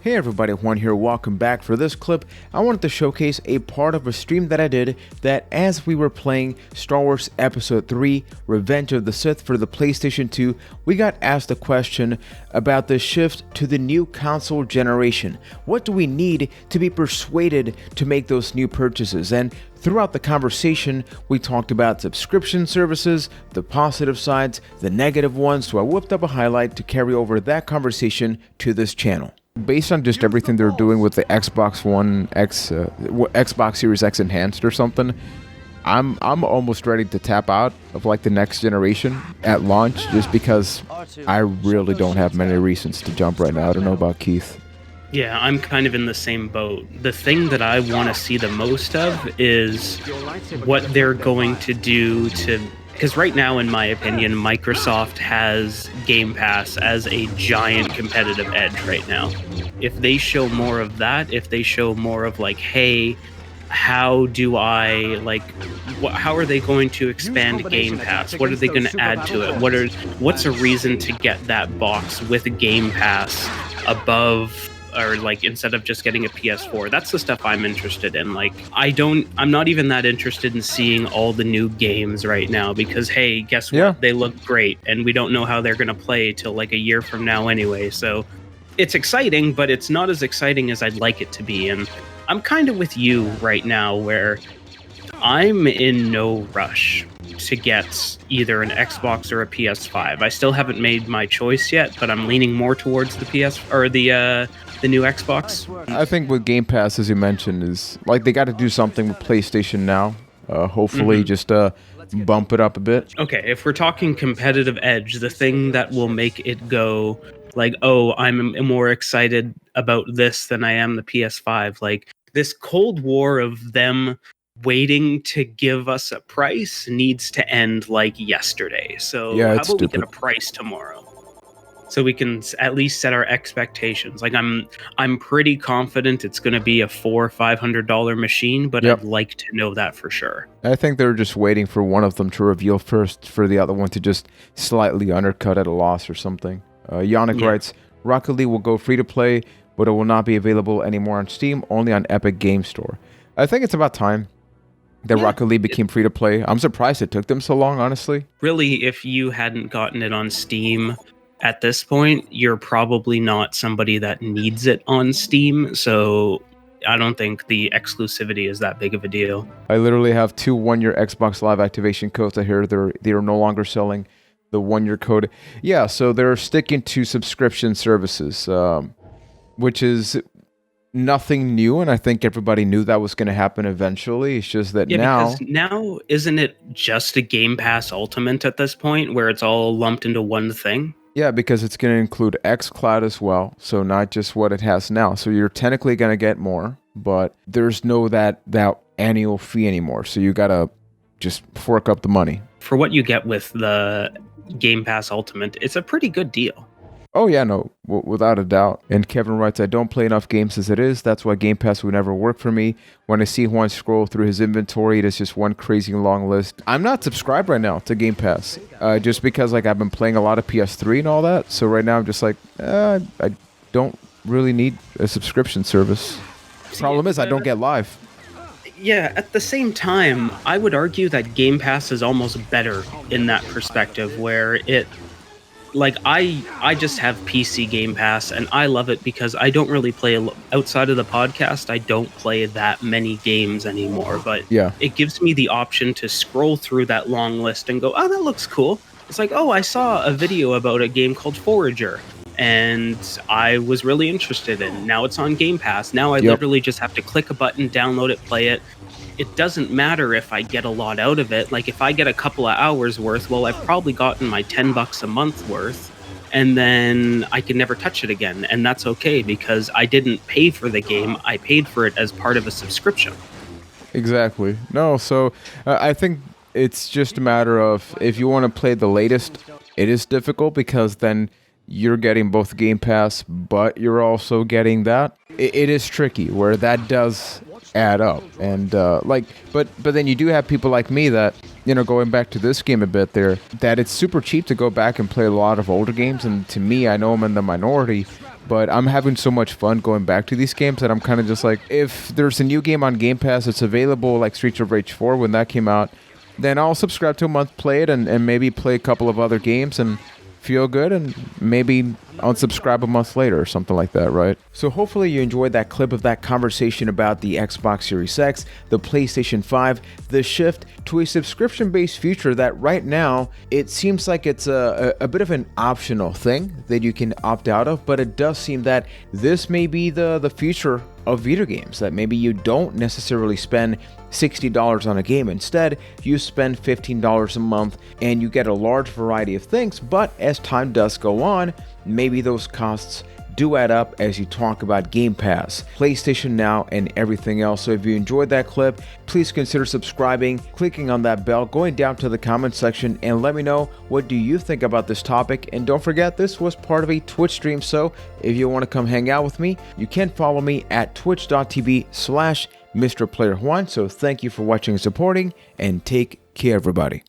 Hey everybody, Juan here, welcome back. For this clip, I wanted to showcase a part of a stream that I did that as we were playing Star Wars Episode 3, Revenge of the Sith for the PlayStation 2, we got asked a question about the shift to the new console generation. What do we need to be persuaded to make those new purchases? And throughout the conversation, we talked about subscription services, the positive sides, the negative ones, so I whipped up a highlight to carry over that conversation to this channel. Based on just everything they're doing with the Xbox One X, Xbox Series X Enhanced or something, I'm almost ready to tap out of like the next generation at launch, just because I really don't have many reasons to jump right now. I don't know about Keith. Yeah, I'm kind of in the same boat. The thing that I want to see the most of is what they're going to do to... Because right now, in my opinion, Microsoft has Game Pass as a giant competitive edge right now. If they show more of that, if they show more of like, hey, how do I, like, how are they going to expand Game Pass? What are they going to add to it? What's a reason to get that box with Game Pass above... or like instead of just getting a PS4? That's the stuff I'm interested in. Like, I'm not even that interested in seeing all the new games right now because, hey, guess what? Yeah. They look great and we don't know how they're going to play till like a year from now anyway. So it's exciting, but it's not as exciting as I'd like it to be. And I'm kind of with you right now where I'm in no rush to get either an Xbox or a PS5. I still haven't made my choice yet, but I'm leaning more towards the PS or the new Xbox. I think with Game Pass, as you mentioned, is like they got to do something with PlayStation Now. Hopefully, just bump it up a bit. Okay, if we're talking competitive edge, the thing that will make it go like, oh, I'm more excited about this than I am the PS5. Like this Cold War of them waiting to give us a price needs to end like yesterday. So yeah, how about stupid. We get a price tomorrow? So we can at least set our expectations. Like I'm pretty confident it's going to be a $400 or $500 machine, but I'd like to know that for sure. I think they're just waiting for one of them to reveal first, for the other one to just slightly undercut at a loss or something. Yannick writes, Rocket League will go free to play, but it will not be available anymore on Steam, only on Epic Game Store. I think it's about time that Rocket League became free to play. I'm surprised it took them so long, honestly. Really, if you hadn't gotten it on Steam at this point, you're probably not somebody that needs it on Steam, so I don't think the exclusivity is that big of a deal. I literally have 2 one-year Xbox Live activation codes. I hear they are no longer selling the one-year code. Yeah, so they're sticking to subscription services, which is nothing new, and I think everybody knew that was going to happen eventually. It's just that now isn't it just a Game Pass Ultimate at this point, where it's all lumped into one thing? Yeah, because it's going to include xCloud as well, so not just what it has now. So you're technically going to get more, but there's no that annual fee anymore. So you got to just fork up the money. For what you get with the Game Pass Ultimate, it's a pretty good deal. Oh yeah, no, without a doubt. And Kevin writes, I don't play enough games as it is. That's why Game Pass would never work for me. When I see Juan scroll through his inventory, it is just one crazy long list. I'm not subscribed right now to Game Pass, just because like I've been playing a lot of PS3 and all that. So right now I'm just like, I don't really need a subscription service. Problem is I don't get live. Yeah, at the same time, I would argue that Game Pass is almost better in that perspective, where it... Like, I just have PC Game Pass, and I love it because I don't really play... Outside of the podcast, I don't play that many games anymore, but it gives me the option to scroll through that long list and go, oh, that looks cool. It's like, oh, I saw a video about a game called Forager, and I was really interested in. Now it's on Game Pass. Now I literally just have to click a button, download it, play it. It doesn't matter if I get a lot out of it. Like if I get a couple of hours worth, well, I've probably gotten my $10 a month worth, and then I can never touch it again. And that's okay because I didn't pay for the game. I paid for it as part of a subscription. Exactly. No, so I think it's just a matter of if you want to play the latest, it is difficult because then you're getting both Game Pass, but you're also getting that. It is tricky where that does add up, and but then you do have people like me that, you know, going back to this game a bit there, that it's super cheap to go back and play a lot of older games, and to me, I know I'm in the minority, but I'm having so much fun going back to these games that I'm kind of just like, if there's a new game on Game Pass that's available, like Streets of Rage 4 when that came out, then I'll subscribe to a month, play it, and maybe play a couple of other games and feel good, and maybe unsubscribe a month later or something like that, right? So hopefully you enjoyed that clip of that conversation about the Xbox Series X, the PlayStation 5, the shift to a subscription-based future that right now it seems like it's a bit of an optional thing that you can opt out of, but it does seem that this may be the future of video games, that maybe you don't necessarily spend $60 on a game. Instead, you spend $15 a month and you get a large variety of things, but as time does go on, maybe those costs do add up as you talk about Game Pass, PlayStation Now, and everything else. So if you enjoyed that clip, please consider subscribing, clicking on that bell, going down to the comment section, and let me know what do you think about this topic. And don't forget, this was part of a Twitch stream, so if you want to come hang out with me, you can follow me at twitch.tv/Mr. Player Juan. So thank you for watching and supporting, and take care, everybody.